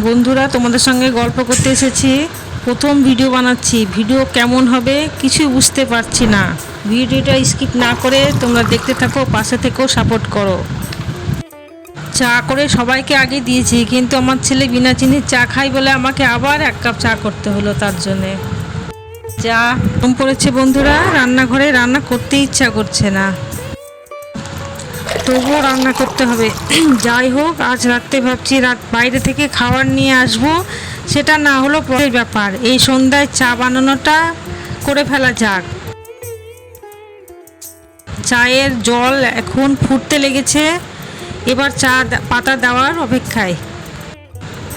বন্ধুরা, তোমাদের সঙ্গে গল্প করতে এসেছি। প্রথম ভিডিও বানাচ্ছি, ভিডিও কেমন হবে কিছুই বুঝতে পারছি না। ভিডিওটা স্কিপ না করে তোমরা দেখতে থাকো, পাশে থেকেও সাপোর্ট করো। চা করে সবাইকে আগে দিয়েছি, কিন্তু আমার ছেলে বিনা চিনির চা খাই বলে আমাকে আবার 1 কাপ চা করতে হলো। তার জন্যে চা কম পড়েছে বন্ধুরা, রান্নাঘরে রান্না করতে ইচ্ছা করছে না, তবুও রান্না করতে হবে। যাই হোক, আজ রাত্রে ভাবছি বাইরে থেকে খাবার নিয়ে আসব, সেটা না হলো পরের ব্যাপার। এই সন্ধ্যায় চা বানানোটা করে ফেলা যাক। চায়ের জল এখন ফুটতে লেগেছে, এবার চা পাতা দেওয়ার অপেক্ষায়।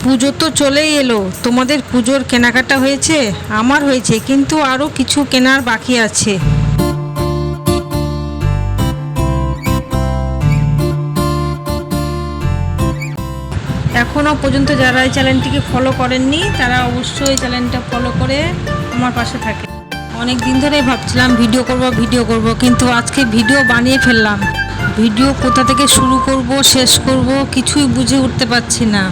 পুজো তো চলেই এলো, তোমাদের পুজোর কেনাকাটা হয়েছে? আমার হয়েছে, কিন্তু আরও কিছু কেনার বাকি আছে। এখনও পর্যন্ত যারা এই চ্যানেলটিকে ফলো করেননি, তারা অবশ্যই চ্যানেলটা ফলো করে আমার পাশে থাকে। অনেক দিন ধরেই ভাবছিলাম ভিডিও করব, কিন্তু আজকে ভিডিও বানিয়ে ফেললাম। ভিডিও কোথা থেকে শুরু করব শেষ করব কিছুই বুঝে উঠতে পারছি না।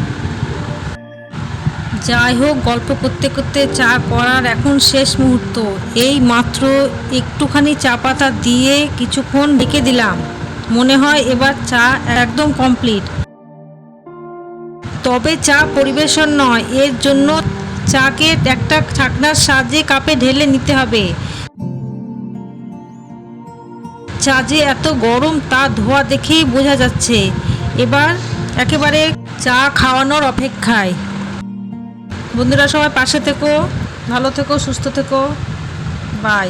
যাই হোক, গল্প করতে করতে চা করার এখন শেষ মুহূর্ত। এই মাত্র একটুখানি চা পাতা দিয়ে কিছুক্ষণ ঢেকে দিলাম, মনে হয় এবার চা একদম কমপ্লিট। তবে চা পরিবেশন নয়, এর জন্য চাকে একটা ছাকনার সাহায্যে কাপে ঢেলে নিতে হবে। চা যে এত গরম তা ধোয়া দেখেই বোঝা যাচ্ছে। এবার একেবারে চা খাওয়ানোর অপেক্ষায়। বন্ধুরা, সবাই পাশে থেকো, ভালো থেকো, সুস্থ থেকো, বাই।